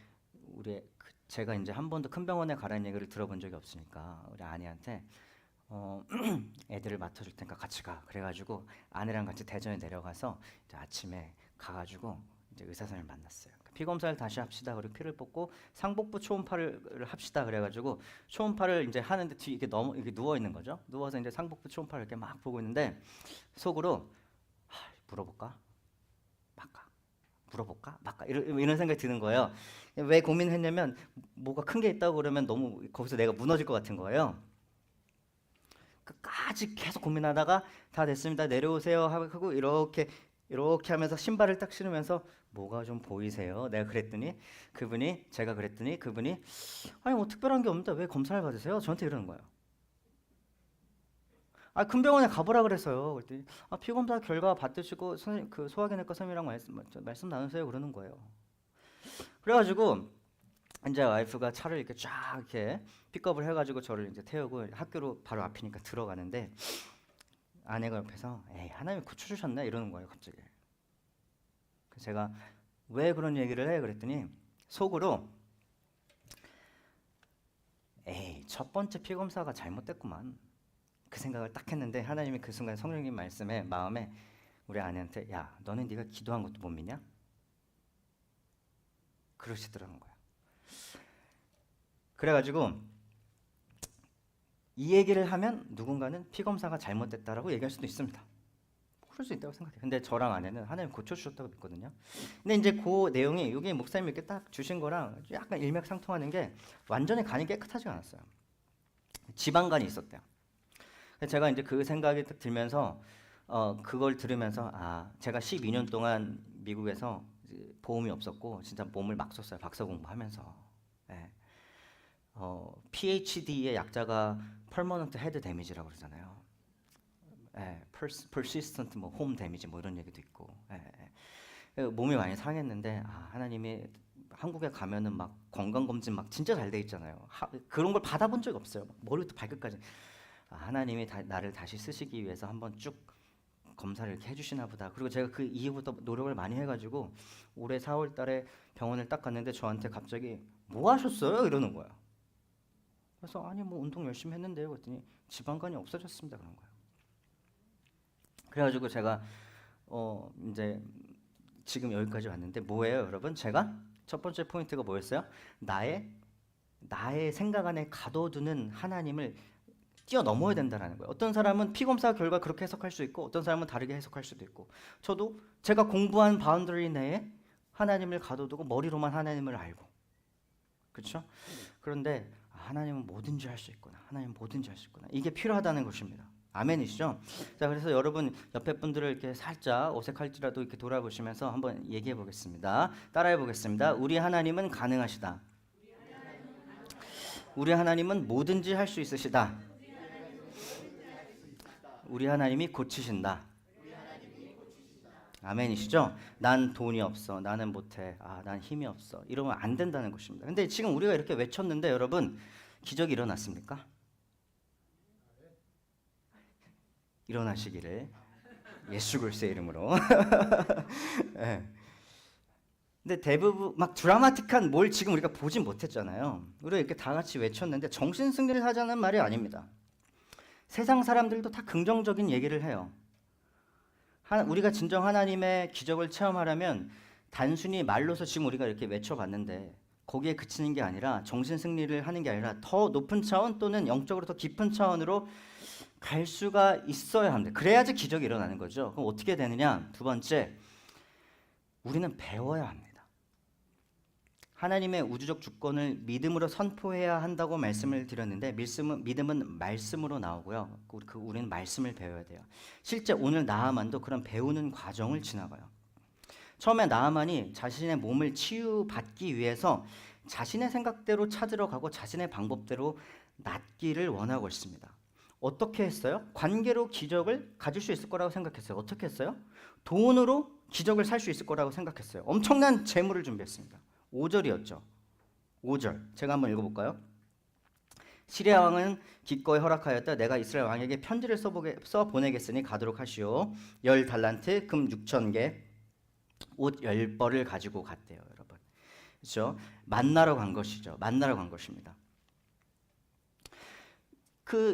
제가 이제 한 번도 큰 병원에 가라는 얘기를 들어본 적이 없으니까 우리 아내한테 애들을 맡아줄 테니까 같이 가. 그래가지고 아내랑 같이 대전에 내려가서 이제 아침에 가가지고 이제 의사 선생님을 만났어요. 피 검사를 다시 합시다. 그리고 피를 뽑고 상복부 초음파를 합시다. 그래가지고 초음파를 이제 하는데 뒤 이렇게 이렇게 누워 있는 거죠. 누워서 이제 상복부 초음파를 이렇게 막 보고 있는데 속으로 물어볼까? 말까? 물어볼까? 말까? 이런 생각이 드는 거예요. 왜 고민했냐면 뭐가 큰 게 있다고 그러면 너무 거기서 내가 무너질 것 같은 거예요. 끝까지 계속 고민하다가 다 됐습니다. 내려오세요 하고 이렇게 하면서 신발을 딱 신으면서 뭐가 좀 보이세요? 제가 그랬더니 그분이 아니 뭐 특별한 게 없는데 왜 검사를 받으세요? 저한테 이러는 거예요. 큰 병원에 가보라 그랬어요. 그랬더니 피 검사 결과 받으시고 선생님 그 소화기내과 선생님이랑 말씀 나누세요 그러는 거예요. 그래가지고 이제 와이프가 차를 이렇게 쫙 이렇게 픽업을 해가지고 저를 이제 태우고 학교로 바로 앞이니까 들어가는데 아내가 옆에서 에이 하나님이 고쳐주셨네 이러는 거예요 갑자기. 그래서 제가 왜 그런 얘기를 해 그랬더니 속으로 에이 첫 번째 피 검사가 잘못됐구만 그 생각을 딱 했는데 하나님이 그 순간 성령님 말씀에 마음에 우리 아내한테 야 너는 네가 기도한 것도 못 믿냐? 그러시더라는 거예요. 그래가지고 이 얘기를 하면 누군가는 피 검사가 잘못됐다라고 얘기할 수도 있습니다. 그럴 수 있다고 생각해요. 근데 저랑 아내는 하나님 고쳐주셨다고 믿거든요. 근데 이제 그 내용이 여기 목사님이 이렇게 딱 주신 거랑 약간 일맥상통하는 게 완전히 간이 깨끗하지 않았어요. 지방간이 있었대요. 제가 이제 그 생각이 딱 들면서 그걸 들으면서 제가 12년 동안 미국에서 보험이 없었고 진짜 몸을 막 썼어요. 박사 공부하면서. 네. PhD의 약자가 Permanent Head Damage라고 그러잖아요. Persistent 뭐 Home Damage 뭐 이런 얘기도 있고. 몸이 많이 상했는데 하나님이 한국에 가면은 막 건강검진 막 진짜 잘 돼 있잖아요. 그런 걸 받아본 적이 없어요. 머리부터 발끝까지. 하나님이 나를 다시 쓰시기 위해서 한번 쭉 검사를 이렇게 해주시나 보다. 그리고 제가 그 이후부터 노력을 많이 해가지고 올해 4월 달에 병원을 딱 갔는데 저한테 갑자기 뭐 하셨어요? 이러는 거예요. 그래서 아니 뭐 운동 열심히 했는데요. 그랬더니 지방간이 없어졌습니다. 그런 거예요. 그래가지고 제가 이제 지금 여기까지 왔는데 뭐예요, 여러분? 제가 첫 번째 포인트가 뭐였어요? 나의 생각 안에 가둬두는 하나님을 뛰어넘어야 된다는 거예요. 어떤 사람은 피검사 결과 그렇게 해석할 수 있고 어떤 사람은 다르게 해석할 수도 있고 저도 제가 공부한 바운더리 내에 하나님을 가둬두고 머리로만 하나님을 알고 그렇죠? 그런데 하나님은 뭐든지 할 수 있구나. 하나님은 뭐든지 할 수 있구나. 이게 필요하다는 것입니다. 아멘이시죠? 자, 그래서 여러분 옆에 분들을 이렇게 살짝 어색할지라도 이렇게 돌아보시면서 한번 얘기해 보겠습니다. 따라해 보겠습니다. 우리 하나님은 가능하시다. 우리 하나님은 뭐든지 할 수 있으시다. 우리 하나님이 고치신다. 아멘이시죠? 난 돈이 없어. 나는 못해. 난 힘이 없어. 이러면 안 된다는 것입니다. 근데 지금 우리가 이렇게 외쳤는데 여러분 기적이 일어났습니까? 일어나시기를 예수 그리스도의 이름으로. 네. 근데 대부분 막 드라마틱한 뭘 지금 우리가 보진 못했잖아요. 우리가 이렇게 다 같이 외쳤는데 정신 승리를 하자는 말이 아닙니다. 세상 사람들도 다 긍정적인 얘기를 해요. 우리가 진정 하나님의 기적을 체험하려면 단순히 말로서 지금 우리가 이렇게 외쳐봤는데 거기에 그치는 게 아니라 정신 승리를 하는 게 아니라 더 높은 차원 또는 영적으로 더 깊은 차원으로 갈 수가 있어야 합니다. 그래야지 기적이 일어나는 거죠. 그럼 어떻게 되느냐? 두 번째, 우리는 배워야 합니다. 하나님의 우주적 주권을 믿음으로 선포해야 한다고 말씀을 드렸는데 믿음은 말씀으로 나오고요. 우리는 말씀을 배워야 돼요. 실제 오늘 나아만도 그런 배우는 과정을 지나가요. 처음에 나아만이 자신의 몸을 치유받기 위해서 자신의 생각대로 찾으러 가고 자신의 방법대로 낫기를 원하고 있습니다. 어떻게 했어요? 관계로 기적을 가질 수 있을 거라고 생각했어요. 어떻게 했어요? 돈으로 기적을 살 수 있을 거라고 생각했어요. 엄청난 재물을 준비했습니다. 5절이었죠. 5절. 제가 한번 읽어볼까요? 시리아 왕은 기꺼이 허락하였다. 내가 이스라엘 왕에게 편지를 써 보내겠으니 가도록 하시오. 10달란트, 금 6,000개, 옷 10벌을 가지고 갔대요, 여러분. 그렇죠? 만나러 간 것이죠. 만나러 간 것입니다.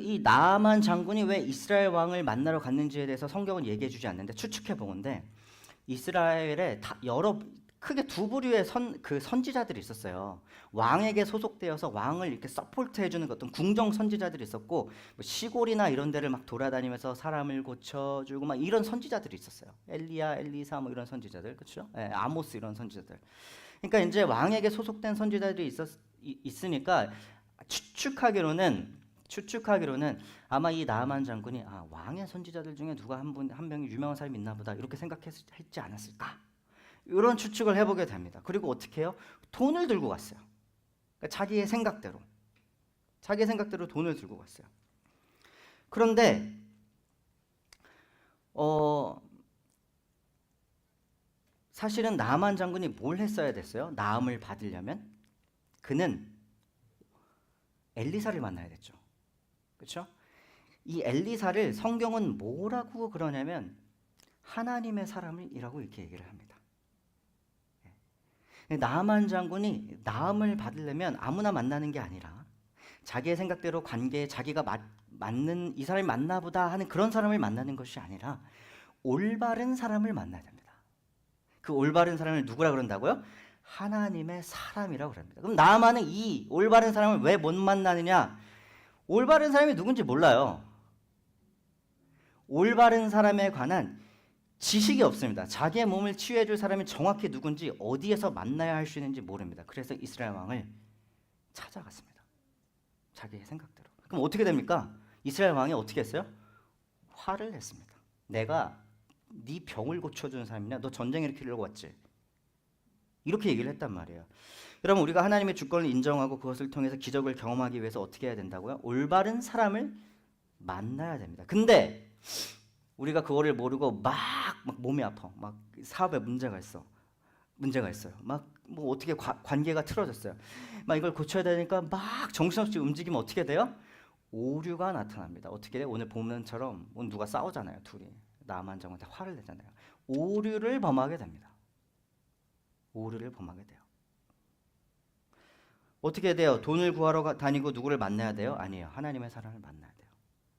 이 나아만 장군이 왜 이스라엘 왕을 만나러 갔는지에 대해서 성경은 얘기해 주지 않는데 추측해 보건데 이스라엘에 크게 두 부류의 선지자들이 있었어요. 왕에게 소속되어서 왕을 이렇게 서포트 해주는 어떤 궁정 선지자들이 있었고 뭐 시골이나 이런 데를 막 돌아다니면서 사람을 고쳐주고 막 이런 선지자들이 있었어요. 엘리야, 엘리사 뭐 이런 선지자들, 그렇죠? 아모스 이런 선지자들. 그러니까 이제 왕에게 소속된 선지자들이 있으니까 추측하기로는 아마 이 나아만 장군이 왕의 선지자들 중에 누가 한 명이 유명한 사람이 있나 보다 이렇게 생각했지 않았을까? 이런 추측을 해보게 됩니다. 그리고 어떻게 해요? 돈을 들고 갔어요. 그러니까 자기의 생각대로 돈을 들고 갔어요. 그런데 사실은 나아만 장군이 뭘 했어야 됐어요? 나음을 받으려면 그는 엘리사를 만나야 됐죠. 그렇죠? 이 엘리사를 성경은 뭐라고 그러냐면 하나님의 사람이라고 이렇게 얘기를 합니다. 나아만 장군이 나음을 받으려면 아무나 만나는 게 아니라 자기의 생각대로 관계에 자기가 맞는 이 사람이 맞나 보다 하는 그런 사람을 만나는 것이 아니라 올바른 사람을 만나야 됩니다. 그 올바른 사람을 누구라 그런다고요? 하나님의 사람이라고 그럽니다. 그럼 나아만은 이 올바른 사람을 왜 못 만나느냐? 올바른 사람이 누군지 몰라요. 올바른 사람에 관한 지식이 없습니다. 자기의 몸을 치유해 줄 사람이 정확히 누군지 어디에서 만나야 할 수 있는지 모릅니다. 그래서 이스라엘 왕을 찾아갔습니다. 자기의 생각대로. 그럼 어떻게 됩니까? 이스라엘 왕이 어떻게 했어요? 화를 냈습니다. 내가 네 병을 고쳐주는 사람이냐? 너 전쟁 일으키려고 왔지? 이렇게 얘기를 했단 말이에요. 여러분 우리가 하나님의 주권을 인정하고 그것을 통해서 기적을 경험하기 위해서 어떻게 해야 된다고요? 올바른 사람을 만나야 됩니다. 근데 우리가 그거를 모르고 막 몸이 아파. 막 사업에 문제가 있어요. 막 뭐 어떻게 관계가 틀어졌어요. 막 이걸 고쳐야 되니까 막 정신없이 움직이면 어떻게 돼요? 오류가 나타납니다. 어떻게 돼요? 오늘 보면처럼 오늘 누가 싸우잖아요, 둘이. 나만 장군한테 화를 내잖아요. 오류를 범하게 됩니다. 오류를 범하게 돼요. 어떻게 돼요? 돈을 구하러 다니고 누구를 만나야 돼요? 아니에요. 하나님의 사람을 만나야 돼요.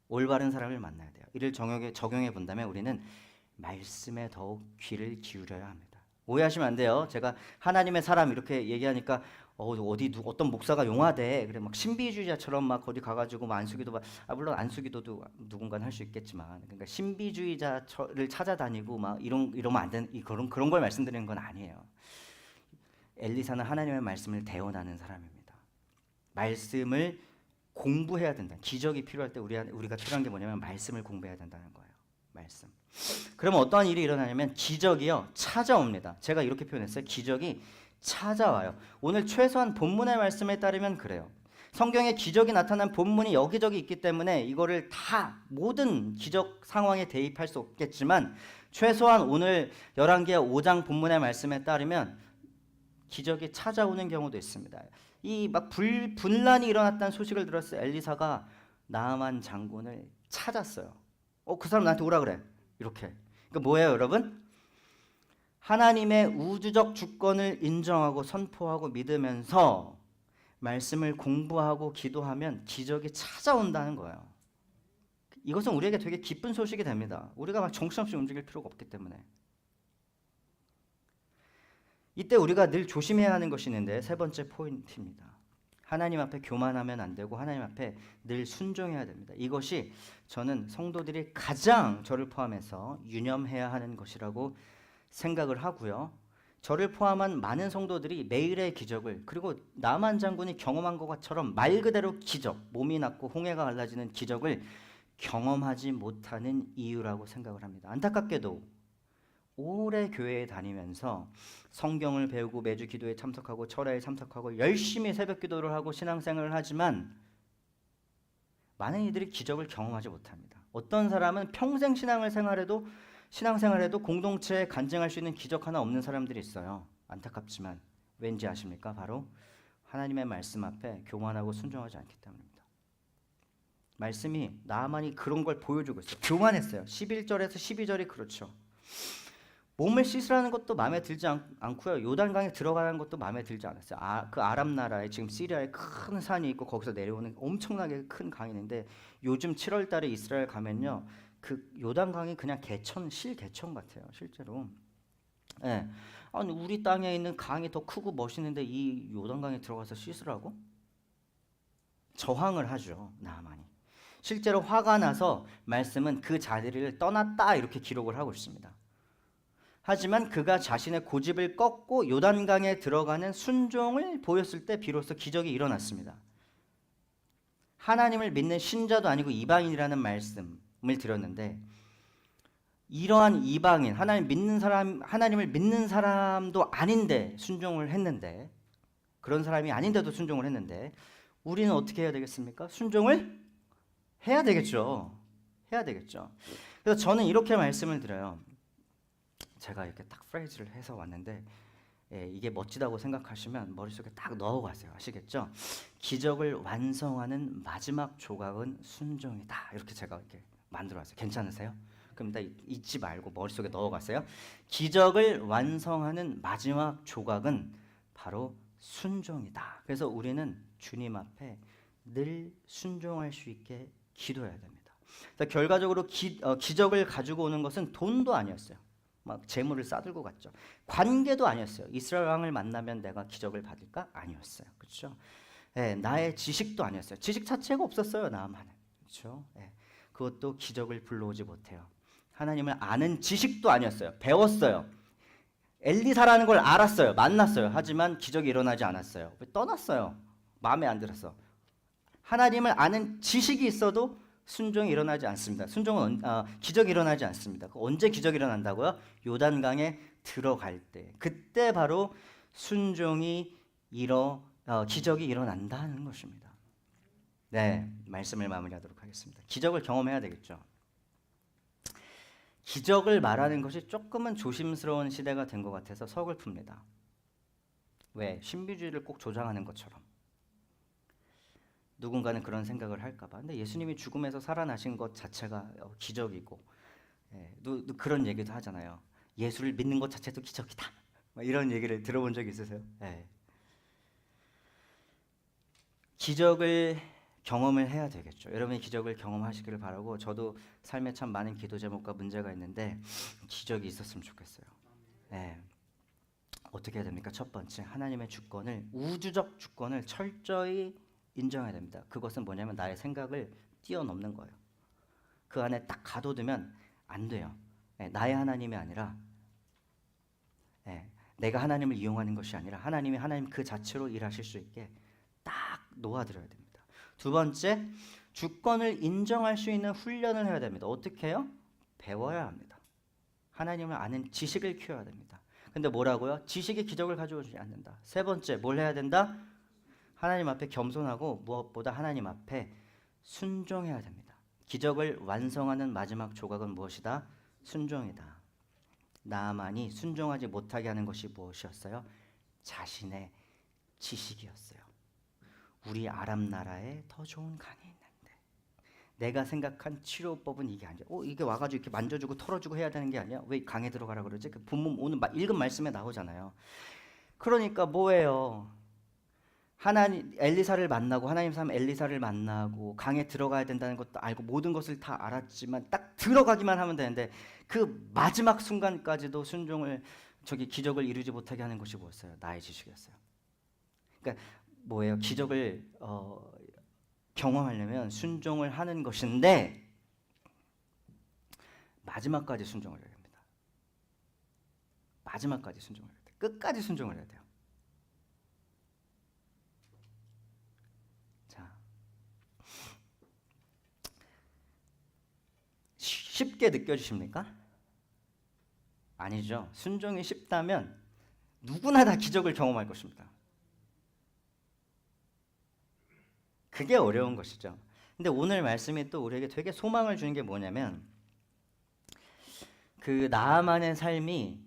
올바른 사람을 만나야 돼요. 이를 적용해 본다면 우리는 말씀에 더욱 귀를 기울여야 합니다. 오해하시면 안 돼요. 제가 하나님의 사람 이렇게 얘기하니까 어떤 목사가 용하대. 그래 막 신비주의자처럼 막 어디 가가지고 막 안수기도 물론 안수기도도 누군가는 할 수 있겠지만 그러니까 신비주의자를 찾아다니고 막 이러면 안 되는 그런 걸 말씀드리는 건 아니에요. 엘리사는 하나님의 말씀을 대언하는 사람입니다. 말씀을 공부해야 된다. 기적이 필요할 때 우리가 필요한 게 뭐냐면 말씀을 공부해야 된다는 거예요. 말씀. 그러면 어떠한 일이 일어나냐면 기적이요 찾아옵니다. 제가 이렇게 표현했어요. 기적이 찾아와요. 오늘 최소한 본문의 말씀에 따르면 그래요. 성경에 기적이 나타난 본문이 여기저기 있기 때문에 이거를 다 모든 기적 상황에 대입할 수 없겠지만 최소한 오늘 열왕기하 5장 본문의 말씀에 따르면 기적이 찾아오는 경우도 있습니다. 이 막 분란이 일어났다는 소식을 들었을 엘리사가 나아만 장군을 찾았어요. 그 사람 나한테 오라 그래. 이렇게. 그러니까 뭐예요, 여러분? 하나님의 우주적 주권을 인정하고 선포하고 믿으면서 말씀을 공부하고 기도하면 기적이 찾아온다는 거예요. 이것은 우리에게 되게 기쁜 소식이 됩니다. 우리가 막 정신없이 움직일 필요가 없기 때문에. 이때 우리가 늘 조심해야 하는 것이 있는데 세 번째 포인트입니다. 하나님 앞에 교만하면 안 되고 하나님 앞에 늘 순종해야 됩니다. 이것이 저는 성도들이 가장 저를 포함해서 유념해야 하는 것이라고 생각을 하고요. 저를 포함한 많은 성도들이 매일의 기적을 그리고 나만 장군이 경험한 것처럼 말 그대로 기적, 몸이 낫고 홍해가 갈라지는 기적을 경험하지 못하는 이유라고 생각을 합니다. 안타깝게도 오래 교회에 다니면서 성경을 배우고 매주 기도에 참석하고 철야에 참석하고 열심히 새벽 기도를 하고 신앙생활을 하지만 많은 이들이 기적을 경험하지 못합니다. 어떤 사람은 평생 신앙생활해도 공동체에 간증할 수 있는 기적 하나 없는 사람들이 있어요. 안타깝지만 왠지 아십니까? 바로 하나님의 말씀 앞에 교만하고 순종하지 않기 때문입니다. 말씀이 나만이 그런 걸 보여주고 있어요. 교만했어요. 11절에서 12절이 그렇죠. 몸을 씻으라는 것도 마음에 들지 않고요. 요단강에 들어가는 것도 마음에 들지 않았어요. 그 아람 나라에 지금 시리아에 큰 산이 있고 거기서 내려오는 엄청나게 큰 강이 있는데 요즘 7월 달에 이스라엘 가면요. 그 요단강이 그냥 실개천 같아요. 실제로. 예. 아니 우리 땅에 있는 강이 더 크고 멋있는데 이 요단강에 들어가서 씻으라고? 저항을 하죠. 나아만이. 실제로 화가 나서 말씀은 그 자리를 떠났다 이렇게 기록을 하고 있습니다. 하지만 그가 자신의 고집을 꺾고 요단강에 들어가는 순종을 보였을 때 비로소 기적이 일어났습니다. 하나님을 믿는 신자도 아니고 이방인이라는 말씀을 드렸는데 이러한 이방인, 하나님을 믿는 사람도 아닌데 순종을 했는데 그런 사람이 아닌데도 순종을 했는데 우리는 어떻게 해야 되겠습니까? 순종을 해야 되겠죠. 해야 되겠죠. 그래서 저는 이렇게 말씀을 드려요. 제가 이렇게 딱 프레이즈를 해서 왔는데 이게 멋지다고 생각하시면 머릿속에 딱 넣어가세요. 아시겠죠? 기적을 완성하는 마지막 조각은 순종이다. 이렇게 제가 이렇게 만들어왔어요. 괜찮으세요? 그럼 잊지 말고 머릿속에 넣어가세요. 기적을 완성하는 마지막 조각은 바로 순종이다. 그래서 우리는 주님 앞에 늘 순종할 수 있게 기도해야 됩니다. 결과적으로 기적을 가지고 오는 것은 돈도 아니었어요. 막 재물을 싸들고 갔죠. 관계도 아니었어요. 이스라엘 왕을 만나면 내가 기적을 받을까? 아니었어요. 그렇죠? 나의 지식도 아니었어요. 지식 자체가 없었어요. 나만은. 그렇죠? 그것도 기적을 불러오지 못해요. 하나님을 아는 지식도 아니었어요. 배웠어요. 엘리사라는 걸 알았어요. 만났어요. 하지만 기적이 일어나지 않았어요. 떠났어요. 마음에 안 들어서. 하나님을 아는 지식이 있어도 순종이 일어나지 않습니다. 기적이 일어나지 않습니다. 언제 기적이 일어난다고요? 요단강에 들어갈 때. 그때 바로 기적이 일어난다는 것입니다. 네, 말씀을 마무리하도록 하겠습니다. 기적을 경험해야 되겠죠. 기적을 말하는 것이 조금은 조심스러운 시대가 된 것 같아서 서글픕니다. 왜? 신비주의를 꼭 조장하는 것처럼. 누군가는 그런 생각을 할까봐. 근데 예수님이 죽음에서 살아나신 것 자체가 기적이고 예, 또 그런 얘기도 하잖아요. 예수를 믿는 것 자체도 기적이다. 막 이런 얘기를 들어본 적 있으세요? 예. 기적을 경험을 해야 되겠죠. 여러분이 기적을 경험하시기를 바라고, 저도 삶에 참 많은 기도 제목과 문제가 있는데 기적이 있었으면 좋겠어요. 예. 어떻게 해야 됩니까? 첫 번째, 하나님의 주권을, 우주적 주권을 철저히 인정해야 됩니다. 그것은 뭐냐면 나의 생각을 뛰어넘는 거예요. 그 안에 딱 가둬두면 안 돼요. 예, 나의 하나님이 아니라, 예, 내가 하나님을 이용하는 것이 아니라 하나님이 하나님 그 자체로 일하실 수 있게 딱 놓아드려야 됩니다. 두 번째, 주권을 인정할 수 있는 훈련을 해야 됩니다. 어떻게 해요? 배워야 합니다. 하나님을 아는 지식을 키워야 됩니다. 근데 뭐라고요? 지식이 기적을 가져오지 않는다. 세 번째, 뭘 해야 된다? 하나님 앞에 겸손하고 무엇보다 하나님 앞에 순종해야 됩니다. 기적을 완성하는 마지막 조각은 무엇이다? 순종이다. 나만이 순종하지 못하게 하는 것이 무엇이었어요? 자신의 지식이었어요. 우리 아람 나라에 더 좋은 강이 있는데 내가 생각한 치료법은 이게 아니야. 이게 와가지고 이렇게 만져주고 털어주고 해야 되는 게 아니야. 왜 강에 들어가라 그러지? 그 본문 오늘 읽은 말씀에 나오잖아요. 그러니까 뭐예요? 하나님 엘리사를 만나고, 하나님 사람 엘리사를 만나고 강에 들어가야 된다는 것도 알고 모든 것을 다 알았지만 딱 들어가기만 하면 되는데 그 마지막 순간까지도 순종을, 기적을 이루지 못하게 하는 것이 뭐였어요? 나의 지식이었어요. 그러니까 뭐예요? 기적을 경험하려면 순종을 하는 것인데 마지막까지 순종을 해야 됩니다. 마지막까지 순종을 해야 돼요. 끝까지 순종을 해야 돼요. 자, 쉽게 느껴지십니까? 아니죠. 순종이 쉽다면 누구나 다 기적을 경험할 것입니다. 그게 어려운 것이죠. 근데 오늘 말씀이 또 우리에게 되게 소망을 주는 게 뭐냐면, 그 나아만의 삶이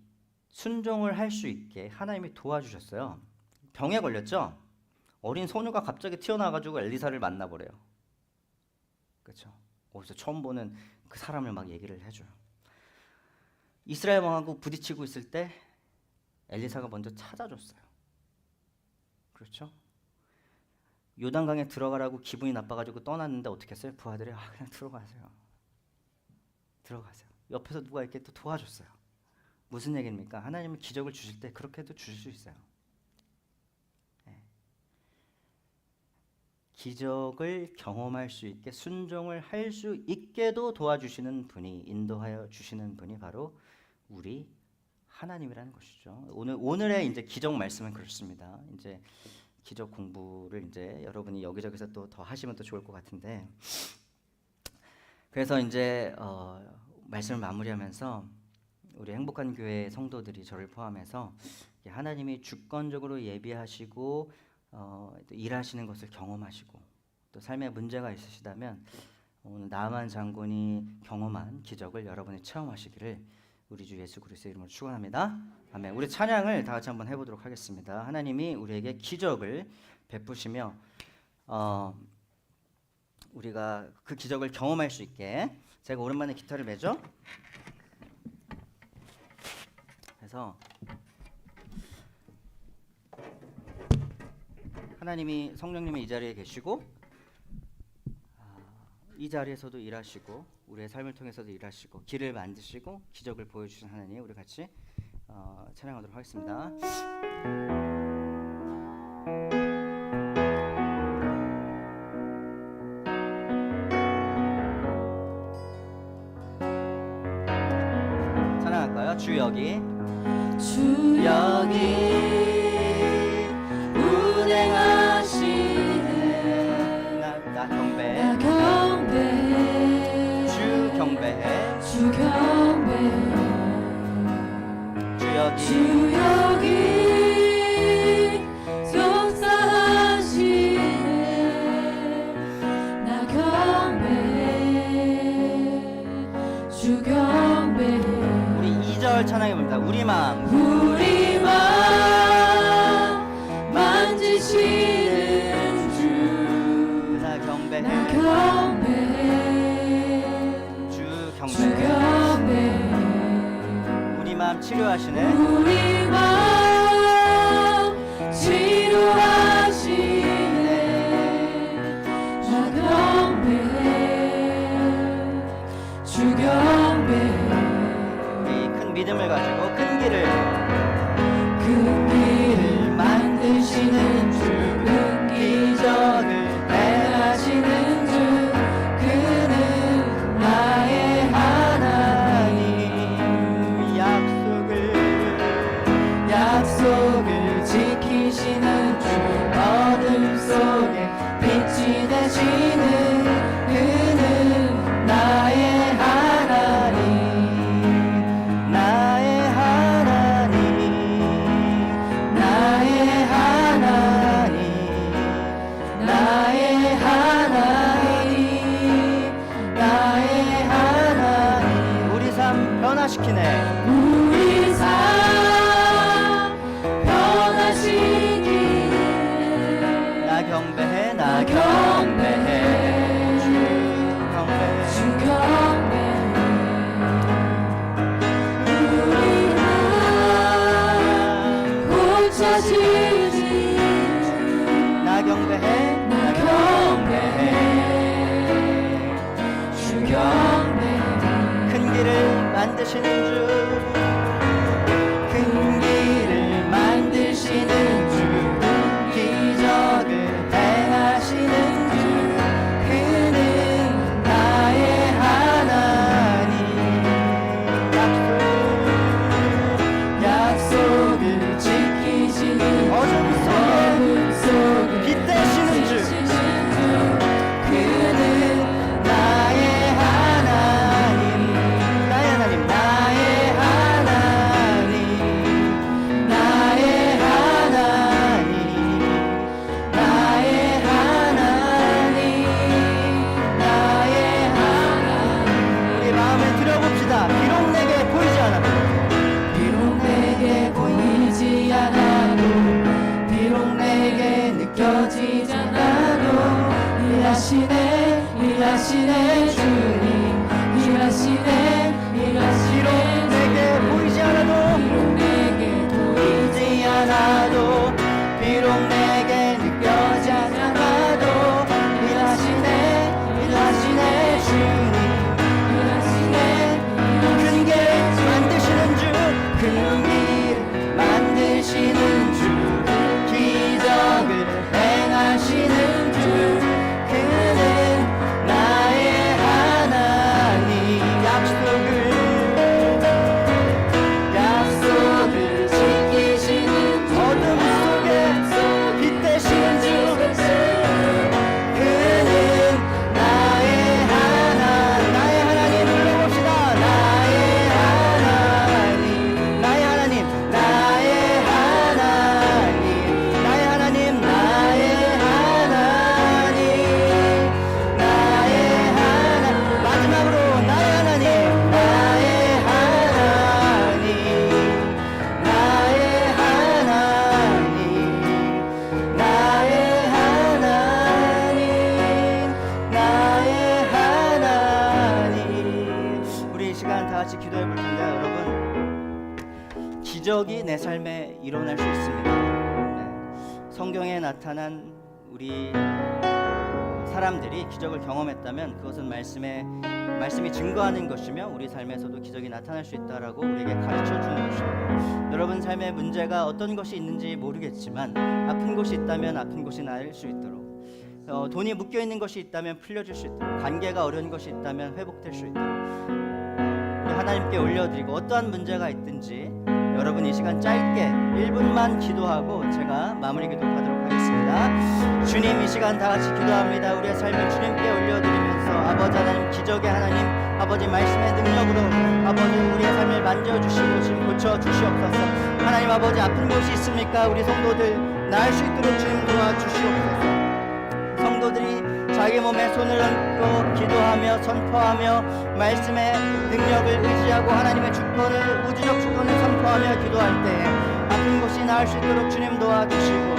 순종을 할 수 있게 하나님이 도와주셨어요. 병에 걸렸죠? 어린 소녀가 갑자기 튀어나와가지고 엘리사를 만나보래요. 그렇죠? 어디서 처음 보는 그 사람을 막 얘기를 해줘요. 이스라엘 왕하고 부딪히고 있을 때 엘리사가 먼저 찾아줬어요. 그렇죠? 요단강에 들어가라고 기분이 나빠가지고 떠났는데 어떻게 했어요? 부하들이 그냥 들어가세요. 들어가세요. 옆에서 누가 이렇게 또 도와줬어요. 무슨 얘기입니까? 하나님은 기적을 주실 때 그렇게도 주실 수 있어요. 네. 기적을 경험할 수 있게, 순종을 할 수 있게도 도와주시는 분이, 인도하여 주시는 분이 바로 우리 하나님이라는 것이죠. 오늘의 이제 기적 말씀은 그렇습니다. 이제 기적 공부를 이제 여러분이 여기저기서 또 더 하시면 또 좋을 것 같은데, 그래서 이제 말씀을 마무리하면서 우리 행복한 교회 성도들이 저를 포함해서 하나님이 주권적으로 예비하시고 또 일하시는 것을 경험하시고, 또 삶에 문제가 있으시다면 오늘 나만 장군이 경험한 기적을 여러분이 체험하시기를 우리 주 예수 그리스도의 이름으로 축원합니다. 아멘. 우리 찬양을 다 같이 한번 해보도록 하겠습니다. 하나님이 우리에게 기적을 베푸시며 우리가 그 기적을 경험할 수 있게, 제가 오랜만에 기타를 매죠. 그래서 하나님이, 성령님이 이 자리에 계시고 이 자리에서도 일하시고 우리의 삶을 통해서도 일하시고 길을 만드시고 기적을 보여주신 하나님, 우리 같이 찬양하도록 하겠습니다. 찬양할까요? 주 여기, 주 여기 운행하시네. 나 경배, 나 경배해. 주 경배해. 주 경배해. 주 여기, 주 여기 역사하시네. 나 경배해. 주 경배해. 우리 2절 찬양해 봅니다. 우리 마음, 우리 마음 만지시는 주. 나 나 경배해. 경배해. 주 주 경배해. 경배해. 마음 치료하시네. 우리 마음 치료하시네. 주 경배해 주 경배해. 우리 큰 믿음을 가지고 큰 길을 큰 길을 만드시는 주 큰 기적을 행하시는 주 그는 나의 하나님. 약속을 지키시는 주 어둠 속에 빛이 되시는 그는 나의 하나님. 나의 하나님 나의 하나님 나의 하나님 나의 하나님. 우리 삶 변화시키네. 우리 삶 변화시키네. 나 경배해 나 경배해 주 경배해 주 경배해. 우리 마음 고쳐지지. 나 경배해 나 경배해 주 경배해. 큰 길을 만드시는 주 큰 길을 만드시는 주 기적을 행하시는 주 그는 나의 하나님. 약속을 지키시는 어둠 속에 빛 되시는 주 그는 나의 하나님. 나의 하나님 나의 하나님 나의 하나님 나의 하나님 나의 하나님. 우리 마음을 들어봅시다. 비록 내게 보이지 않아도 비록 내게 보이지 않아도 비록 내게 느껴지지 않아도 일하시네 일하시네 주님 일하시네 일하시네. 비록 내게 보이지 않아도 비록 내게 보이지 않아도 비록 내게 느껴지지 않아도 일하시네 일하시네 주님. 일하시네 큰 길 만드시는 주 큰 길 만드시는 주 기적을 행하시는 주 그는 나의 하나님. 약속을 지키시는 어둠 속에 빛 되시는 주 그는 나의 하나님. 나의 하나님 불러봅시다. 나의 하나님 나의 하나님 나의 하나님 나의 하나님 나의 하나님 나의 하나님. 마지막으로 나의 하나님 나의 하나님 나의 하나님 나의 하나님 나의 하나님. 우리 이 시간 다 같이 기도해 볼 텐데 여러분, 기적이 내 삶에 일어날 수 있습니다. 네. 성경에 나타난 우리 사람들이 기적을 경험했다면 그것은 말씀이 증거하는 것이며 우리 삶에서도 기적이 나타날 수 있다라고 우리에게 가르쳐 주는 것입니다. 여러분 삶에 문제가 어떤 것이 있는지 모르겠지만 아픈 곳이 있다면 아픈 곳이 나을 수 있도록, 돈이 묶여 있는 것이 있다면 풀려질 수 있도록, 관계가 어려운 것이 있다면 회복될 수 있도록 우리 하나님께 올려드리고, 어떠한 문제가 있든지 여러분 이 시간 짧게 1분만 기도하고 제가 마무리 기도하도록 하겠습니다. 주님, 이 시간 다 같이 기도합니다. 우리의 삶을 주님께 올려드리면서 아버지 하나님, 기적의 하나님, 아버지 말씀의 능력으로 아버지 우리의 삶을 만져주시고 지금 고쳐주시옵소서. 하나님 아버지, 아픈 곳이 있습니까? 우리 성도들 나을 수 있도록 주님 도와주시옵소서. 성도들이 자기 몸에 손을 얹고 기도하며 선포하며 말씀의 능력을 의지하고 하나님의 주권을, 우주적 주권을 선포하며 기도할 때 아픈 곳이 나을 수 있도록 주님 도와주시고,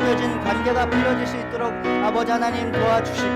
묶여진 관계가 풀어질 수 있도록 아버지 하나님 도와주시고,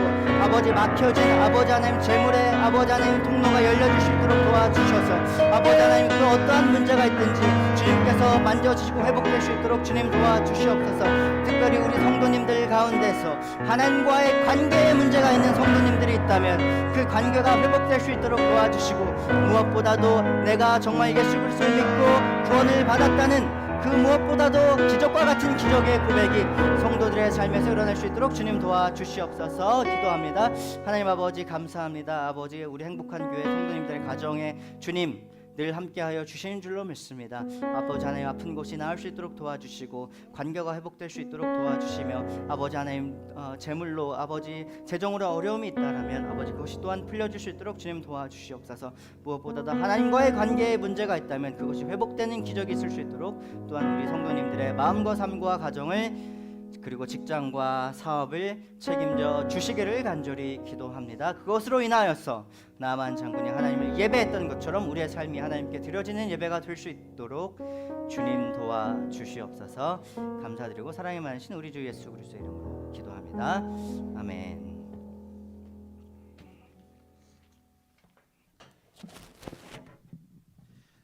아버지 막혀진 아버지 하나님 재물에 아버지 하나님 통로가 열려질 수 있도록 도와주셔서, 아버지 하나님 그 어떠한 문제가 있든지 주님께서 만져주시고 회복될 수 있도록 주님 도와주시옵소서. 특별히 우리 성도님들 가운데서 하나님과의 관계에 문제가 있는 성도님들이 있다면 그 관계가 회복될 수 있도록 도와주시고, 무엇보다도 내가 정말 예수 그리스도를 믿고 구원을 받았다는 그 무엇보다도 기적과 같은 기적의 고백이 성도들의 삶에서 일어날 수 있도록 주님 도와주시옵소서. 기도합니다. 하나님 아버지 감사합니다. 아버지, 우리 행복한 교회 성도님들의 가정에 주님 늘 함께하여 주시는 줄로 믿습니다. 아버지 하나님, 아픈 곳이 나을 수 있도록 도와주시고 관계가 회복될 수 있도록 도와주시며, 아버지 하나님 재물로 아버지 재정으로 어려움이 있다라면 아버지 그것이 또한 풀려줄 수 있도록 주님 도와주시옵소서. 무엇보다도 하나님과의 관계에 문제가 있다면 그것이 회복되는 기적이 있을 수 있도록 또한 우리 성도님들의 마음과 삶과 가정을 그리고 직장과 사업을 책임져 주시기를 간절히 기도합니다. 그것으로 인하여서 나만 장군이 하나님을 예배했던 것처럼 우리의 삶이 하나님께 드려지는 예배가 될 수 있도록 주님 도와주시옵소서. 감사드리고 사랑이 많으신 우리 주 예수 그리스도의 이름으로 기도합니다. 아멘.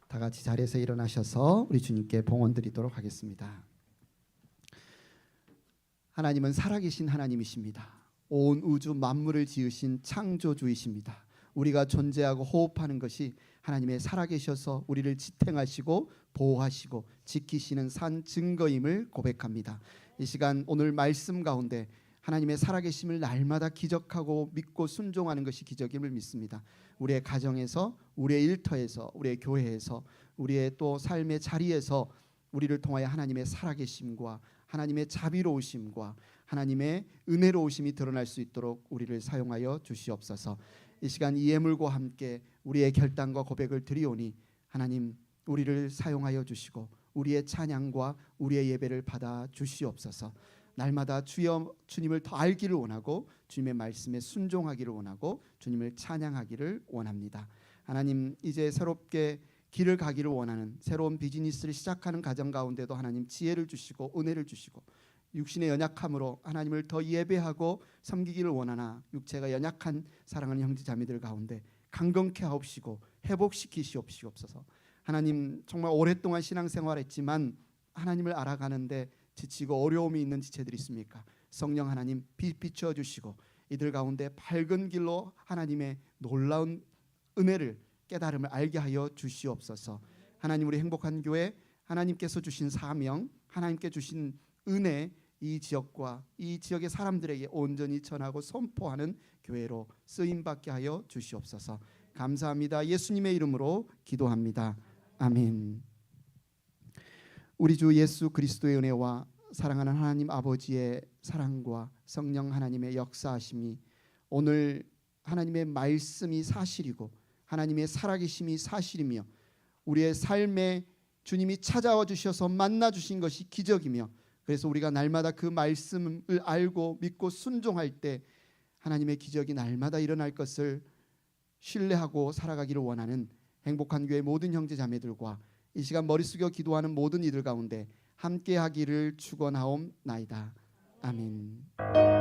다 같이 자리에서 일어나셔서 우리 주님께 봉헌 드리도록 하겠습니다. 하나님은 살아계신 하나님이십니다. 온 우주 만물을 지으신 창조주이십니다. 우리가 존재하고 호흡하는 것이 하나님의 살아계셔서 우리를 지탱하시고 보호하시고 지키시는 산 증거임을 고백합니다. 이 시간 오늘 말씀 가운데 하나님의 살아계심을 날마다 기적하고 믿고 순종하는 것이 기적임을 믿습니다. 우리의 가정에서, 우리의 일터에서, 우리의 교회에서, 우리의 또 삶의 자리에서 우리를 통하여 하나님의 살아계심과 하나님의 자비로우심과 하나님의 은혜로우심이 드러날 수 있도록 우리를 사용하여 주시옵소서. 이 시간 이 예물과 함께 우리의 결단과 고백을 드리오니 하나님 우리를 사용하여 주시고 우리의 찬양과 우리의 예배를 받아 주시옵소서. 날마다 주님을 더 알기를 원하고 주님의 말씀에 순종하기를 원하고 주님을 찬양하기를 원합니다. 하나님, 이제 새롭게 길을 가기를 원하는 새로운 비즈니스를 시작하는 가정 가운데도 하나님 지혜를 주시고 은혜를 주시고, 육신의 연약함으로 하나님을 더 예배하고 섬기기를 원하나 육체가 연약한 사랑하는 형제 자매들 가운데 강건케 하옵시고 회복시키시옵소서. 하나님, 정말 오랫동안 신앙생활했지만 하나님을 알아가는데 지치고 어려움이 있는 지체들이 있습니까? 성령 하나님 빛 비춰 주시고 이들 가운데 밝은 길로 하나님의 놀라운 은혜를 깨달음을 알게 하여 주시옵소서. 하나님, 우리 행복한 교회 하나님께서 주신 사명, 하나님께 주신 은혜, 이 지역과 이 지역의 사람들에게 온전히 전하고 선포하는 교회로 쓰임받게 하여 주시옵소서. 감사합니다. 예수님의 이름으로 기도합니다. 아멘. 우리 주 예수 그리스도의 은혜와 사랑하는 하나님 아버지의 사랑과 성령 하나님의 역사하심이 오늘 하나님의 말씀이 사실이고 하나님의 살아계심이 사실이며 우리의 삶에 주님이 찾아와 주셔서 만나 주신 것이 기적이며, 그래서 우리가 날마다 그 말씀을 알고 믿고 순종할 때 하나님의 기적이 날마다 일어날 것을 신뢰하고 살아가기를 원하는 행복한 교회 모든 형제 자매들과 이 시간 머리 숙여 기도하는 모든 이들 가운데 함께하기를 축원하옵나이다. 아멘.